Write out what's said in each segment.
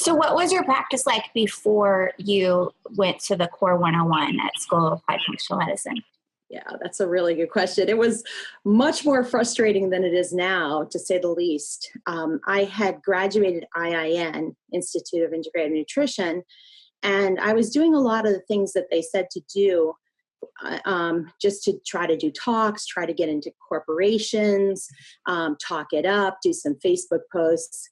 So what was your practice like before you went to the Core 101 at School of Applied Functional Medicine? Yeah, that's a really good question. It was much more frustrating than it is now, to say the least. I had graduated IIN, Institute of Integrative Nutrition, and I was doing a lot of the things that they said to do, just to try to do talks, try to get into corporations, talk it up, do some Facebook posts,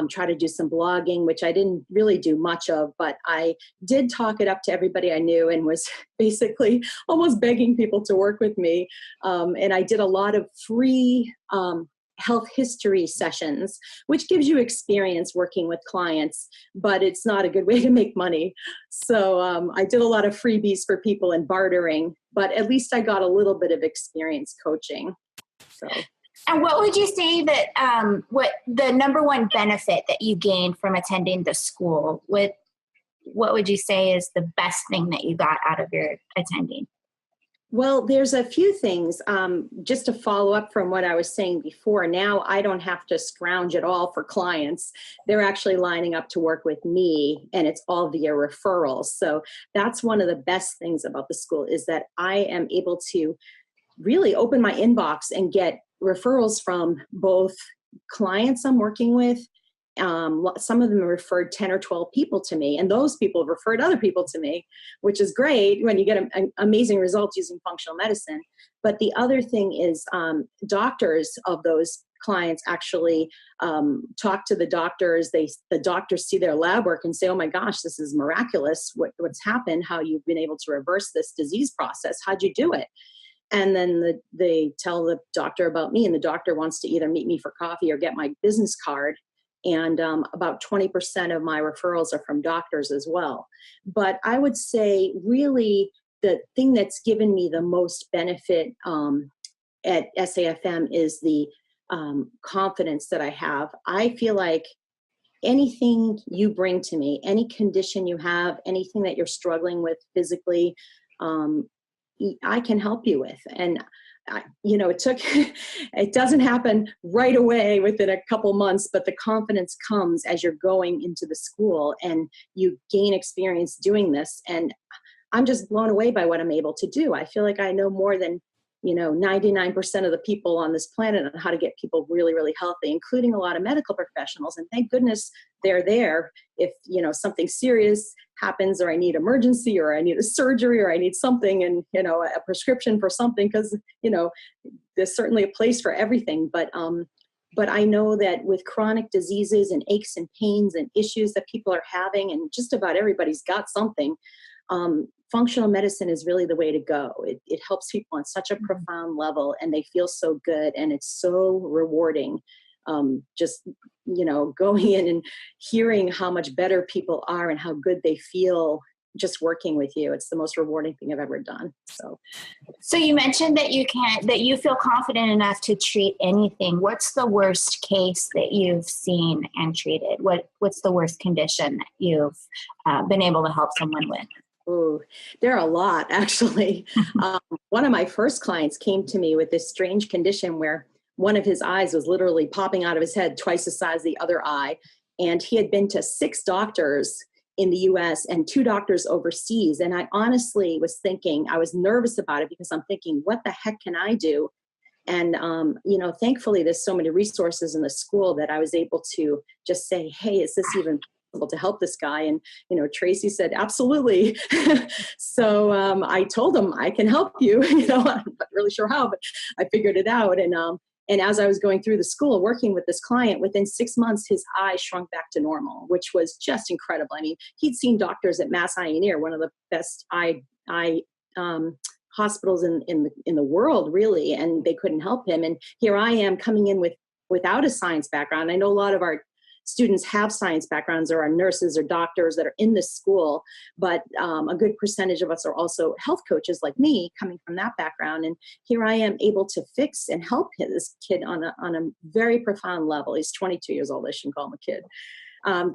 try to do some blogging, which I didn't really do much of, but I did talk it up to everybody I knew and was basically almost begging people to work with me. And I did a lot of free health history sessions, which gives you experience working with clients, but it's not a good way to make money. So I did a lot of freebies for people and bartering, but at least I got a little bit of experience coaching. So. And what would you say that, what the number one benefit that you gained from attending the school, what would you say is the best thing that you got out of your attending? Well, there's a few things. Just to follow up from what I was saying before, now I don't have to scrounge at all for clients. They're actually lining up to work with me, and it's all via referrals. So that's one of the best things about the school, is that I am able to really open my inbox and get referrals from both clients I'm working with. Some of them referred 10 or 12 people to me, and those people referred other people to me, which is great when you get amazing results using functional medicine. But the other thing is doctors of those clients actually talk to the doctors. The doctors see their lab work and say, oh my gosh, this is miraculous. What's happened, how you've been able to reverse this disease process. How'd you do it? And then they tell the doctor about me, and the doctor wants to either meet me for coffee or get my business card. And about 20% of my referrals are from doctors as well. But I would say really the thing that's given me the most benefit at SAFM is the confidence that I have. I feel like anything you bring to me, any condition you have, anything that you're struggling with physically, I can help you with. And it doesn't happen right away within a couple months, but the confidence comes as you're going into the school and you gain experience doing this. And I'm just blown away by what I'm able to do. I feel like I know more than 99% of the people on this planet on how to get people really, really healthy, including a lot of medical professionals. And thank goodness they're there if, something serious happens, or I need emergency, or I need a surgery, or I need something, and, a prescription for something, because, there's certainly a place for everything. But I know that with chronic diseases and aches and pains and issues that people are having, and just about everybody's got something, functional medicine is really the way to go. It helps people on such a profound level, and they feel so good, and it's so rewarding. Just, going in and hearing how much better people are and how good they feel just working with you. It's the most rewarding thing I've ever done. So you mentioned that you feel confident enough to treat anything. What's the worst case that you've seen and treated? What's the worst condition that you've been able to help someone with? Ooh, there are a lot, actually. One of my first clients came to me with this strange condition where one of his eyes was literally popping out of his head, twice the size of the other eye. And he had been to 6 doctors in the US and 2 doctors overseas. And I honestly was thinking, I was nervous about it, because I'm thinking, what the heck can I do? And, thankfully there's so many resources in the school that I was able to just say, hey, is this even possible to help this guy? And, Tracy said, absolutely. So I told him, I can help you. I'm not really sure how, but I figured it out. And as I was going through the school working with this client, within 6 months, his eyes shrunk back to normal, which was just incredible. I mean, he'd seen doctors at Mass Eye and Ear, one of the best eye hospitals in the world, really, and they couldn't help him. And here I am coming in without a science background. I know a lot of our students have science backgrounds, or are nurses or doctors that are in this school, but a good percentage of us are also health coaches like me, coming from that background. And here I am able to fix and help this kid on a very profound level. He's 22 years old. I shouldn't call him a kid.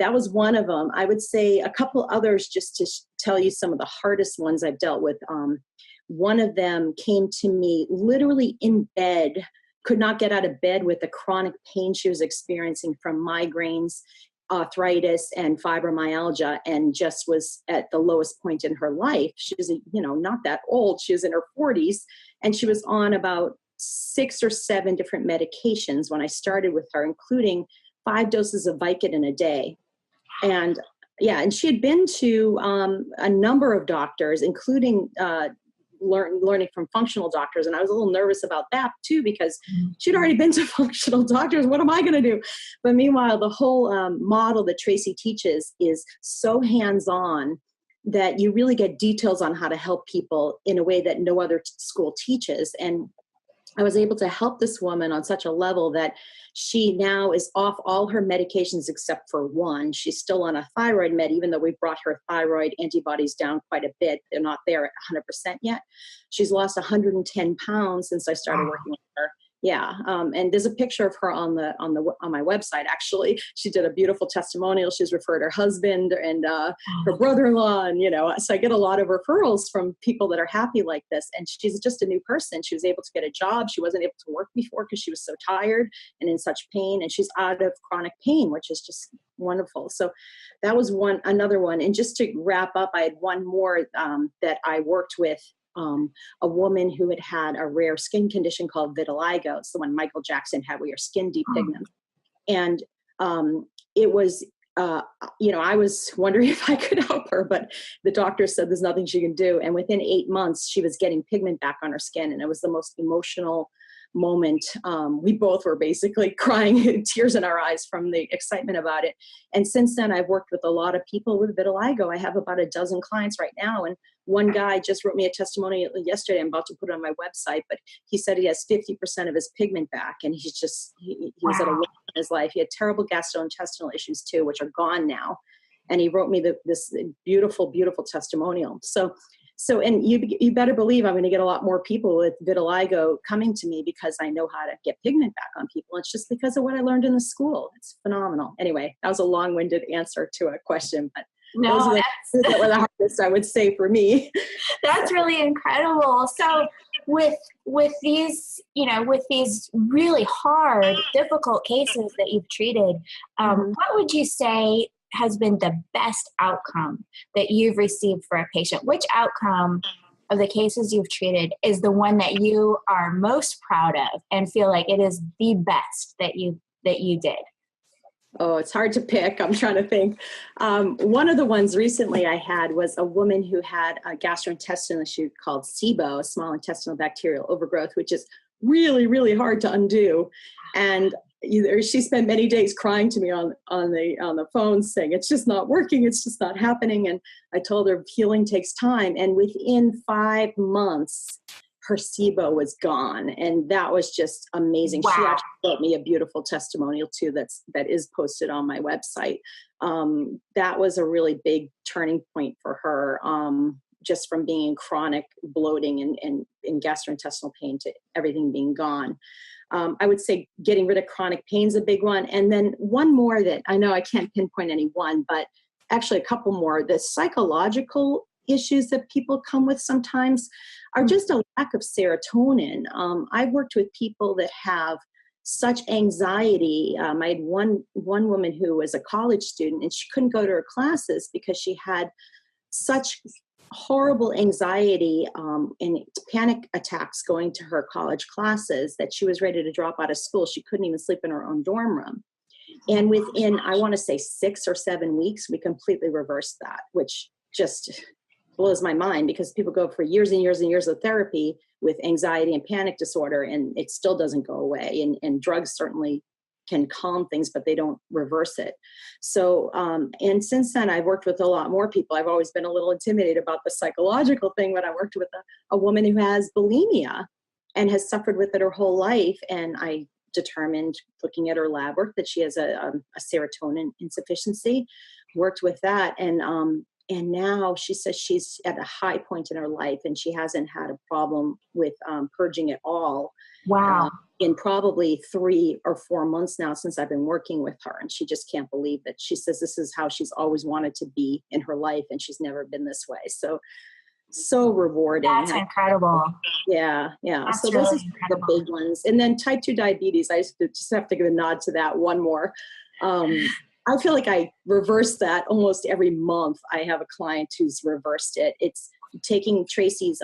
That was one of them. I would say a couple others, just to tell you some of the hardest ones I've dealt with. One of them came to me literally in bed, could not get out of bed with the chronic pain she was experiencing from migraines. arthritis and fibromyalgia, and just was at the lowest point in her life. She was, not that old. She was in her 40s, and she was on about 6 or 7 different medications when I started with her, including 5 doses of Vicodin a day. And she had been to a number of doctors, including learning from functional doctors. And I was a little nervous about that too, because she'd already been to functional doctors. What am I going to do? But meanwhile, the whole model that Tracy teaches is so hands-on that you really get details on how to help people in a way that no other school teaches. And I was able to help this woman on such a level that she now is off all her medications except for one. She's still on a thyroid med, even though we brought her thyroid antibodies down quite a bit. They're not there at 100% yet. She's lost 110 pounds since I started working with her. Yeah, and there's a picture of her on my website. Actually, she did a beautiful testimonial. She's referred her husband and her brother-in-law, and so I get a lot of referrals from people that are happy like this. And she's just a new person. She was able to get a job. She wasn't able to work before because she was so tired and in such pain. And she's out of chronic pain, which is just wonderful. So that was another one. And just to wrap up, I had one more that I worked with. A woman who had a rare skin condition called vitiligo. It's the one Michael Jackson had, where your skin depigments. And it was, I was wondering if I could help her, but the doctor said there's nothing she can do. And within 8 months, she was getting pigment back on her skin. And it was the most emotional moment. We both were basically crying, tears in our eyes from the excitement about it. And since then, I've worked with a lot of people with vitiligo. I have about a dozen clients right now. And one guy just wrote me a testimonial yesterday. I'm about to put it on my website, but he said he has 50% of his pigment back. And he was at a low in his life. He had terrible gastrointestinal issues too, which are gone now. And he wrote me this beautiful, beautiful testimonial. So, and you better believe I'm going to get a lot more people with vitiligo coming to me, because I know how to get pigment back on people. It's just because of what I learned in the school. It's phenomenal. Anyway, that was a long-winded answer to a question, but no, those were the hardest, I would say, for me. That's really incredible. So with these, with these really hard, difficult cases that you've treated, what would you say has been the best outcome that you've received for a patient? Which outcome of the cases you've treated is the one that you are most proud of and feel like it is the best that you did? Oh, it's hard to pick. I'm trying to think. One of the ones recently I had was a woman who had a gastrointestinal issue called SIBO, small intestinal bacterial overgrowth, which is really, really hard to undo. And she spent many days crying to me on the phone, saying it's just not working, it's just not happening. And I told her healing takes time. And within 5 months, her SIBO was gone. And that was just amazing. Wow. She actually wrote me a beautiful testimonial too that is posted on my website. That was a really big turning point for her, just from being in chronic bloating and in gastrointestinal pain to everything being gone. I would say getting rid of chronic pain is a big one. And then one more that I know I can't pinpoint any one, but actually a couple more. The psychological issues that people come with sometimes are just a lack of serotonin. I've worked with people that have such anxiety. I had one woman who was a college student, and she couldn't go to her classes because she had such horrible anxiety and panic attacks going to her college classes that she was ready to drop out of school. She couldn't even sleep in her own dorm room. And within, I want to say 6 or 7 weeks, we completely reversed that, which just blows my mind, because people go for years and years and years of therapy with anxiety and panic disorder, and it still doesn't go away. And drugs certainly can calm things, but they don't reverse it. So, and since then, I've worked with a lot more people. I've always been a little intimidated about the psychological thing, but I worked with a woman who has bulimia and has suffered with it her whole life. And I determined, looking at her lab work, that she has a serotonin insufficiency, worked with that. And now she says she's at a high point in her life, and she hasn't had a problem with purging at all. Wow. In probably 3 or 4 months now since I've been working with her. And she just can't believe that. She says this is how she's always wanted to be in her life, and she's never been this way. So rewarding. That's incredible. Yeah. That's so really those are the big ones. And then type 2 diabetes, I just have to give a nod to that one more. I feel like I reverse that almost every month. I have a client who's reversed it. It's taking Tracy's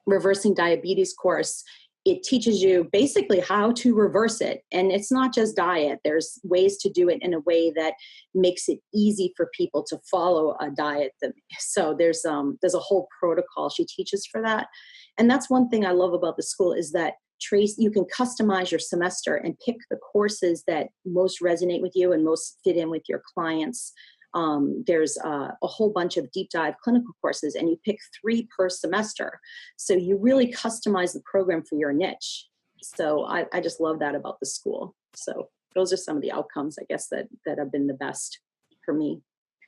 reversing diabetes course. It teaches you basically how to reverse it. And it's not just diet. There's ways to do it in a way that makes it easy for people to follow a diet. So there's a whole protocol she teaches for that. And that's one thing I love about the school is that you can customize your semester and pick the courses that most resonate with you and most fit in with your clients. There's a whole bunch of deep dive clinical courses, and you pick 3 per semester. So you really customize the program for your niche. So I just love that about the school. So those are some of the outcomes, I guess, that have been the best for me.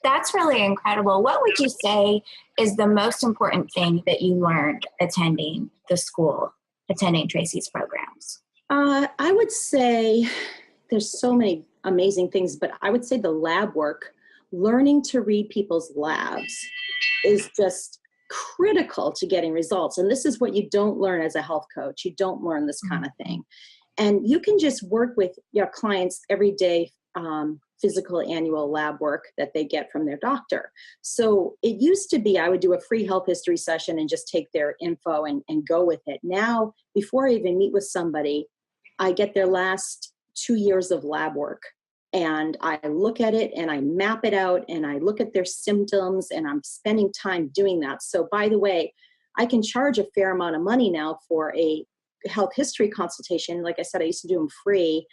That's really incredible. What would you say is the most important thing that you learned attending the school, attending Tracy's programs? I would say there's so many amazing things, but I would say the lab work, learning to read people's labs is just critical to getting results. And this is what you don't learn as a health coach. You don't learn this kind of thing. And you can just work with your clients every day, physical annual lab work that they get from their doctor. So it used to be I would do a free health history session and just take their info and go with it. Now, before I even meet with somebody, I get their last 2 years of lab work. And I look at it and I map it out and I look at their symptoms, and I'm spending time doing that. So by the way, I can charge a fair amount of money now for a health history consultation. Like I said, I used to do them free.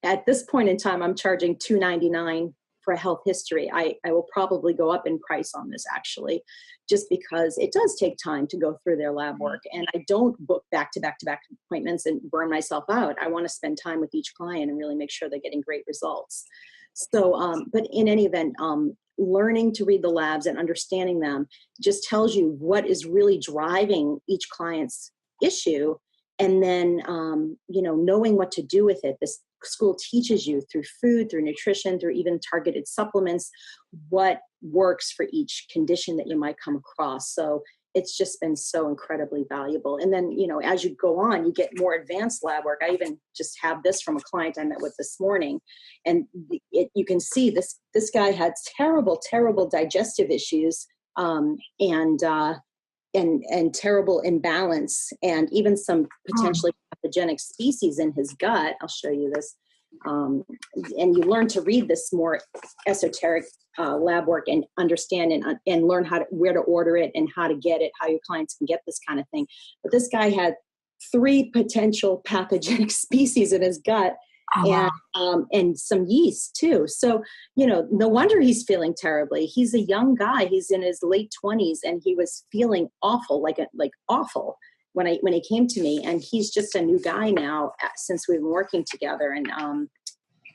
At this point in time, I'm charging $2.99 for a health history. I will probably go up in price on this, actually, just because it does take time to go through their lab work. And I don't book back-to-back appointments and burn myself out. I want to spend time with each client and really make sure they're getting great results. So, but in any event, learning to read the labs and understanding them just tells you what is really driving each client's issue. And then, knowing what to do with it. This school teaches you through food, through nutrition, through even targeted supplements, what works for each condition that you might come across. So it's just been so incredibly valuable. And then, as you go on, you get more advanced lab work. I even just have this from a client I met with this morning. And you can see this guy had terrible digestive issues, and terrible imbalance, and even some potentially pathogenic species in his gut. I'll show you this. And you learn to read this more esoteric lab work and understand and learn where to order it and how to get it, how your clients can get this kind of thing. But this guy had 3 potential pathogenic species in his gut. And some yeast too. So, no wonder he's feeling terribly. He's a young guy. He's in his late 20s, and he was feeling awful, like awful when he came to me. And he's just a new guy now since we've been working together, and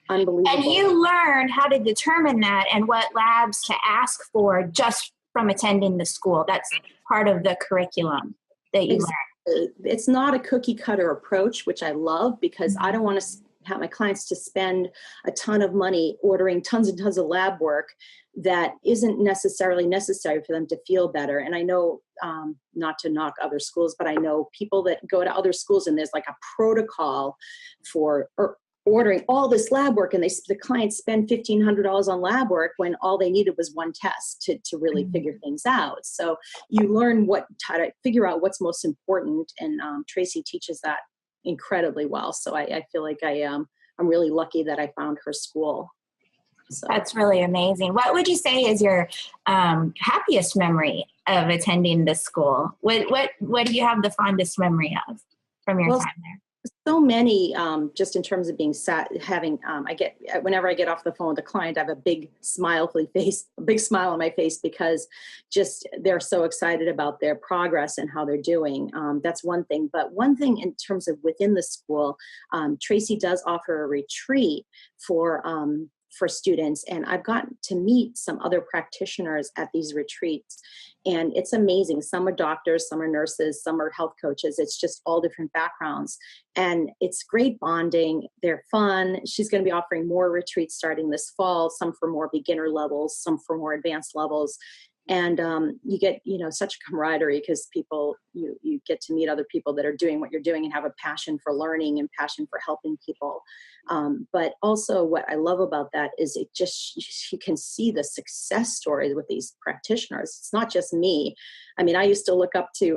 unbelievable. And you learned how to determine that and what labs to ask for just from attending the school. That's part of the curriculum that you learned. It's not a cookie cutter approach, which I love, because I don't want to have my clients to spend a ton of money ordering tons and tons of lab work that isn't necessarily necessary for them to feel better. And I know, not to knock other schools, but I know people that go to other schools and there's like a protocol for ordering all this lab work, and the clients spend $1,500 on lab work when all they needed was one test to really figure things out. So you learn how to figure out what's most important, and Tracy teaches that incredibly well. So I feel like I'm really lucky that I found her school. So. That's really amazing. What would you say is your happiest memory of attending this school? What do you have the fondest memory of from your time there? So many, just in terms of being whenever I get off the phone with a client, I have a big smile on my face, because just they're so excited about their progress and how they're doing. That's one thing. But one thing in terms of within the school, Tracy does offer a retreat for students. And I've gotten to meet some other practitioners at these retreats. And it's amazing. Some are doctors, some are nurses, some are health coaches. It's just all different backgrounds. And it's great bonding. They're fun. She's going to be offering more retreats starting this fall, some for more beginner levels, some for more advanced levels. And you get, such camaraderie because people, you get to meet other people that are doing what you're doing and have a passion for learning and passion for helping people. But also what I love about that is you can see the success stories with these practitioners. It's not just me. I mean, I still look up to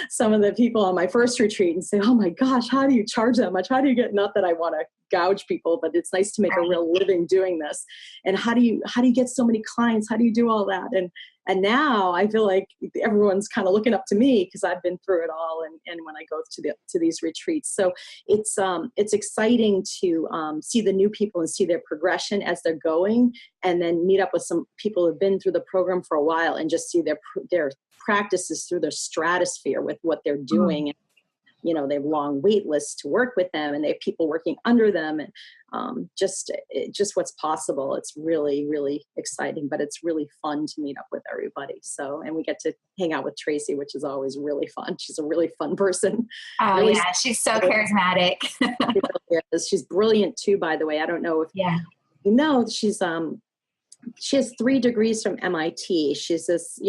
some of the people on my first retreat and say, oh my gosh, how do you charge that much? How do you get, not that I want to gouge people, but it's nice to make a real living doing this. And how do you get so many clients? How do you do all that? And now I feel like everyone's kind of looking up to me because I've been through it all. And when I go to these retreats, so it's exciting to see the new people and see their progression as they're going, and then meet up with some people who've been through the program for a while and just see their practices through the stratosphere with what they're doing. Mm. They have long wait lists to work with them, and they have people working under them, and just what's possible. It's really, really exciting, but it's really fun to meet up with everybody. So, and we get to hang out with Tracy, which is always really fun. She's a really fun person. Oh really yeah, she's so charismatic. She really is. She's brilliant too, by the way. I don't know if she has 3 degrees from MIT. She's this,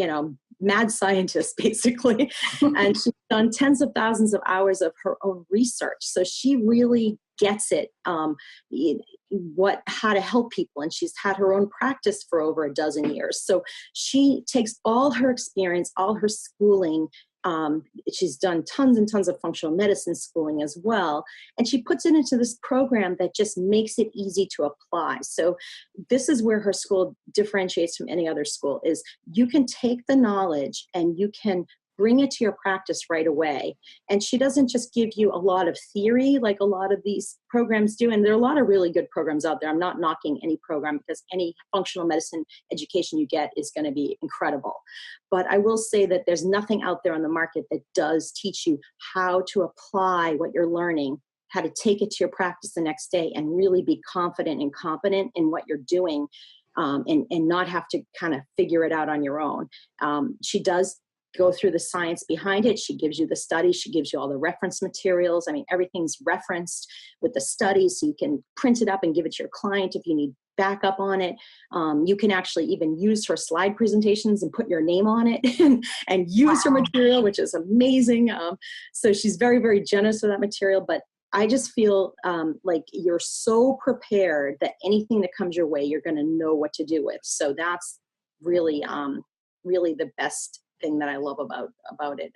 mad scientist, basically. And she's done tens of thousands of hours of her own research. So she really gets it, how to help people. And she's had her own practice for over a dozen years. So she takes all her experience, all her schooling. She's done tons and tons of functional medicine schooling as well. And she puts it into this program that just makes it easy to apply. So this is where her school differentiates from any other school, is you can take the knowledge and you can bring it to your practice right away. And she doesn't just give you a lot of theory like a lot of these programs do. And there are a lot of really good programs out there. I'm not knocking any program, because any functional medicine education you get is going to be incredible. But I will say that there's nothing out there on the market that does teach you how to apply what you're learning, how to take it to your practice the next day and really be confident and competent in what you're doing, and not have to kind of figure it out on your own. She does go through the science behind it. She gives you the studies. She gives you all the reference materials. I mean, everything's referenced with the studies, so you can print it up and give it to your client if you need backup on it. You can actually even use her slide presentations and put your name on it and use her material, which is amazing. So she's very, very generous with that material. But I just feel like you're so prepared that anything that comes your way, you're going to know what to do with. So that's really, really the best thing that I love about it.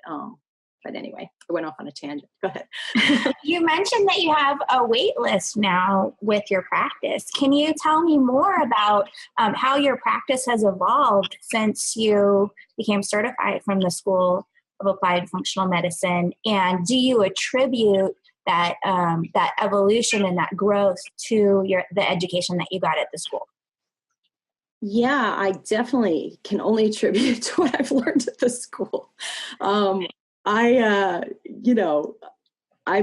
But anyway, I went off on a tangent. Go ahead. You mentioned that you have a wait list now with your practice. Can you tell me more about how your practice has evolved since you became certified from the School of Applied Functional Medicine? And do you attribute that that evolution and that growth to the education that you got at the school? Yeah, I definitely can only attribute to what I've learned at the school. I'm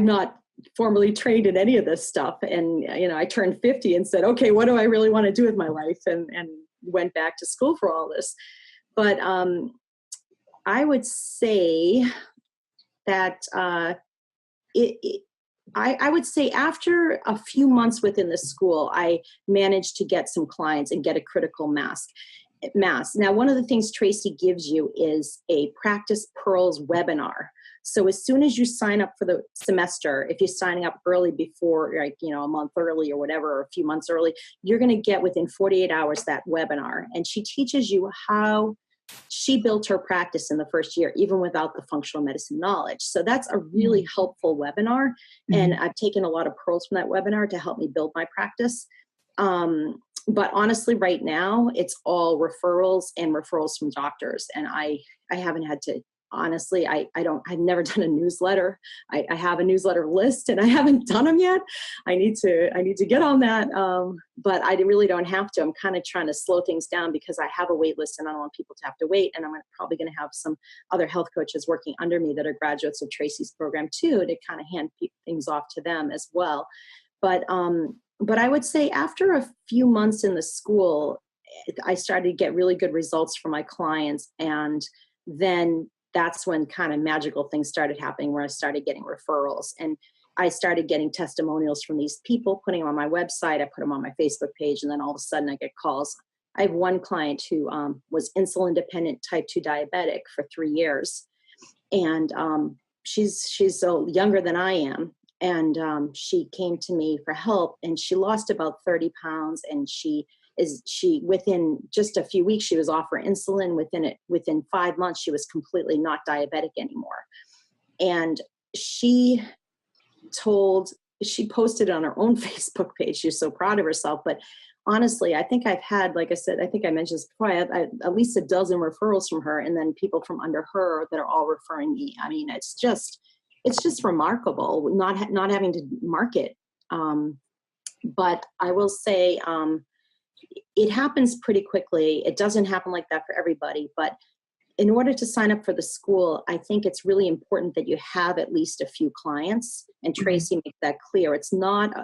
not formally trained in any of this stuff. And, I turned 50 and said, okay, what do I really want to do with my life? And went back to school for all this. But I would say that I would say after a few months within the school, I managed to get some clients and get a critical mass. Now, one of the things Tracy gives you is a Practice Pearls webinar. So as soon as you sign up for the semester, if you're signing up early before, like, a month early or whatever, or a few months early, you're going to get within 48 hours that webinar. And she teaches you how she built her practice in the first year, even without the functional medicine knowledge. So that's a really helpful webinar. Mm-hmm. And I've taken a lot of pearls from that webinar to help me build my practice. But honestly, right now, it's all referrals and referrals from doctors. And I haven't had to, honestly, I've never done a newsletter. I have a newsletter list and I haven't done them yet. I need to get on that. But I really don't have to. I'm kind of trying to slow things down because I have a wait list and I don't want people to have to wait. And I'm probably going to have some other health coaches working under me that are graduates of Tracy's program too, to kind of hand things off to them as well. But I would say after a few months in the school, I started to get really good results for my clients. And then that's when kind of magical things started happening, where I started getting referrals and I started getting testimonials from these people, putting them on my website. I put them on my Facebook page, and then all of a sudden I get calls I have one client who was insulin dependent type 2 diabetic for 3 years. And she's so younger than I am. And she came to me for help, and she lost about 30 pounds. And she within just a few weeks, she was off her insulin. Within 5 months, she was completely not diabetic anymore. And she posted on her own Facebook page. She was so proud of herself. But honestly, I think I've had, like I said, I think I mentioned this before, I have at least a dozen referrals from her, and then people from under her that are all referring me. I mean, it's just remarkable not having to market. But I will say it happens pretty quickly. It doesn't happen like that for everybody, but in order to sign up for the school, I think it's really important that you have at least a few clients. And Tracy makes that clear. It's not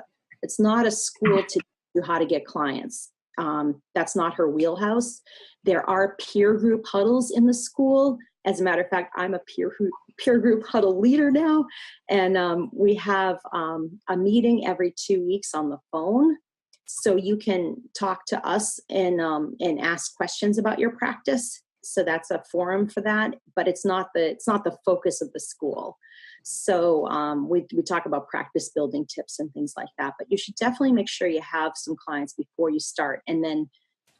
a school to teach you how to get clients. That's not her wheelhouse. There are peer group huddles in the school. As a matter of fact, I'm a peer group huddle leader now. And we have a meeting every 2 weeks on the phone. So you can talk to us and ask questions about your practice. So that's a forum for that, but it's not the focus of the school. So we talk about practice building tips and things like that, but you should definitely make sure you have some clients before you start, and then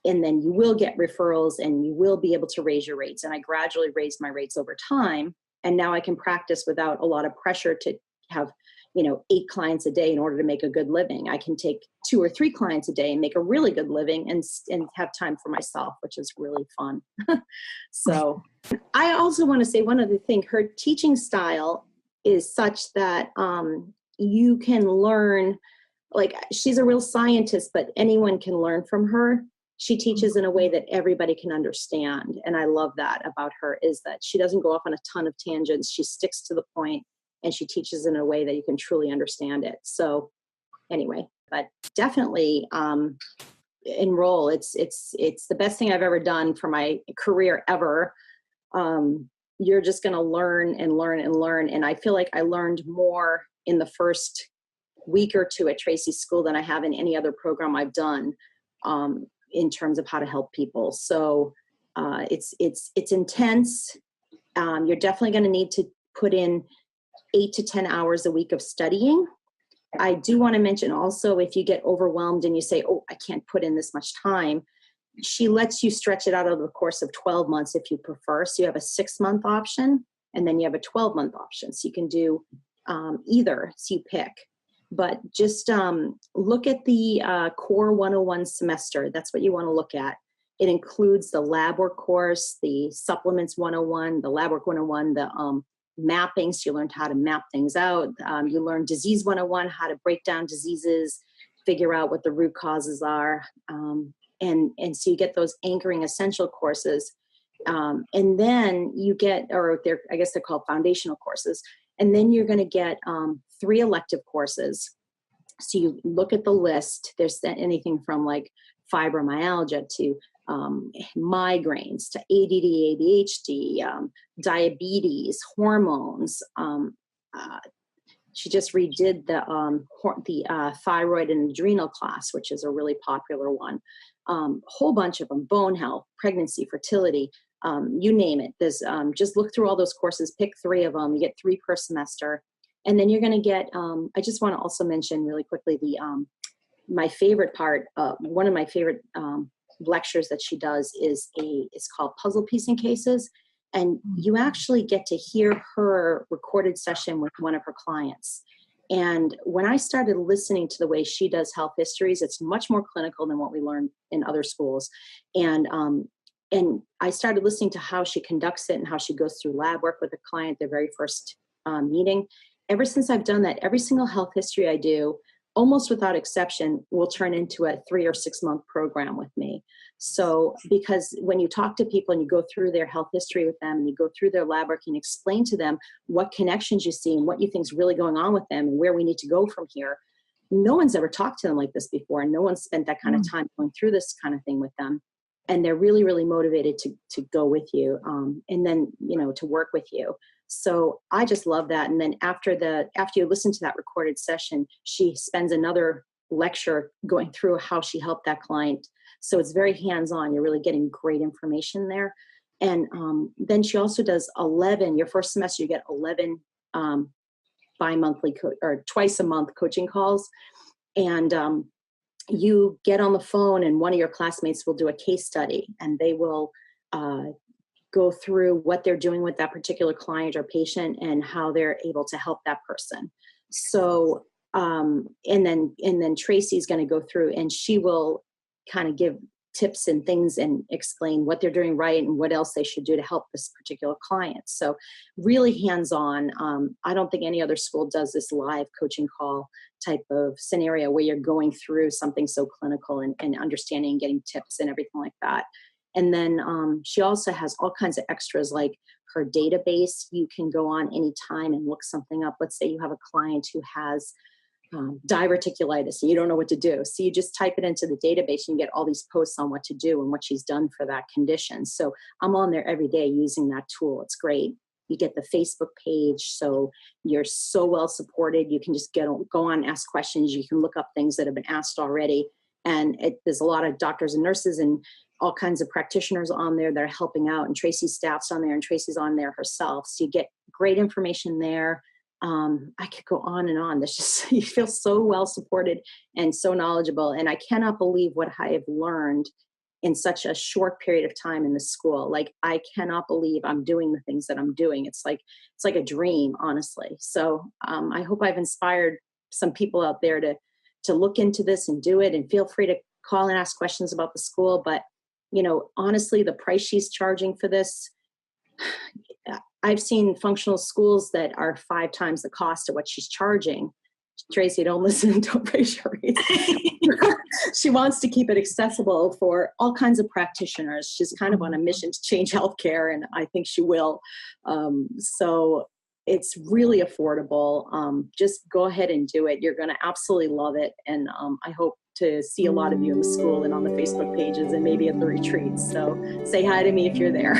you will get referrals, and you will be able to raise your rates. And I gradually raised my rates over time, and now I can practice without a lot of pressure to have 8 clients a day in order to make a good living. I can take 2 or 3 clients a day and make a really good living and have time for myself, which is really fun. So I also want to say one other thing. Her teaching style is such that you can learn, like, she's a real scientist, but anyone can learn from her. She teaches in a way that everybody can understand. And I love that about her, is that she doesn't go off on a ton of tangents. She sticks to the point, and she teaches in a way that you can truly understand it. So anyway, but definitely enroll. It's the best thing I've ever done for my career ever. You're just going to learn and learn and learn. And I feel like I learned more in the first week or 2 at Tracy's school than I have in any other program I've done in terms of how to help people. So it's intense. You're definitely going to need to put in 8 to 10 hours a week of studying. I do want to mention also, if you get overwhelmed and you say, oh, I can't put in this much time, she lets you stretch it out over the course of 12 months if you prefer. So you have a 6-month option, and then you have a 12-month option. So you can do either, so you pick. But just look at the Core 101 semester. That's what you want to look at. It includes the lab work course, the supplements 101, the lab work 101, the mapping, so you learned how to map things out. You learn disease 101, how to break down diseases, figure out what the root causes are. And so you get those anchoring essential courses. And then you get, I guess they're called foundational courses. And then you're going to get 3 elective courses. So you look at the list. There's anything from like fibromyalgia to migraines to ADD, ADHD, diabetes, hormones. She just redid the thyroid and adrenal class, which is a really popular one. Whole bunch of them: bone health, pregnancy, fertility, you name it. There's just look through all those courses, pick 3 of them. You get 3 per semester, and then you're going to get. I just want to also mention really quickly my favorite part. One of my favorite lectures that she does is called puzzle piecing cases, and you actually get to hear her recorded session with one of her clients. And when I started listening to the way she does health histories, it's much more clinical than what we learn in other schools. And I started listening to how she conducts it and how she goes through lab work with a client, their very first meeting. Ever since I've done that, every single health history I do, almost without exception, will turn into a 3 or 6 month program with me. So, because when you talk to people and you go through their health history with them, and you go through their lab work and explain to them what connections you see and what you think is really going on with them and where we need to go from here, no one's ever talked to them like this before. And no one's spent that kind of time going through this kind of thing with them. And they're really, really motivated to go with you and then, to work with you. So I just love that. And then after you listen to that recorded session, she spends another lecture going through how she helped that client So it's very hands-on. You're really getting great information there. And then she also does 11, your first semester, you get 11 bi-monthly or twice a month coaching calls. And you get on the phone and one of your classmates will do a case study, and they will go through what they're doing with that particular client or patient and how they're able to help that person. So, and then Tracy's going to go through and she will kind of give tips and things and explain what they're doing right and what else they should do to help this particular client. So really hands-on. I don't think any other school does this live coaching call type of scenario where you're going through something so clinical and understanding and getting tips and everything like that. And then she also has all kinds of extras, like her database. You can go on anytime and look something up. Let's say you have a client who has diverticulitis and you don't know what to do. So you just type it into the database and you get all these posts on what to do and what she's done for that condition. So I'm on there every day using that tool. It's great. You get the Facebook page, so you're so well supported. You can just go on, ask questions. You can look up things that have been asked already. And there's a lot of doctors and nurses and all kinds of practitioners on there that are helping out. And Tracy's staff's on there and Tracy's on there herself. So you get great information there. I could go on and on. There's just, you feel so well supported and so knowledgeable. And I cannot believe what I have learned in such a short period of time in the school. Like, I cannot believe I'm doing the things that I'm doing. It's like a dream, honestly. So I hope I've inspired some people out there to look into this and do it, and feel free to call and ask questions about the school. But, you know, honestly, the price she's charging for this, I've seen functional schools that are 5 times the cost of what she's charging. Tracy, don't listen, don't raise your rates. She wants to keep it accessible for all kinds of practitioners. She's kind of on a mission to change healthcare, and I think she will. So it's really affordable. Just go ahead and do it. You're going to absolutely love it. And I hope to see a lot of you in the school and on the Facebook pages and maybe at the retreats. So say hi to me if you're there.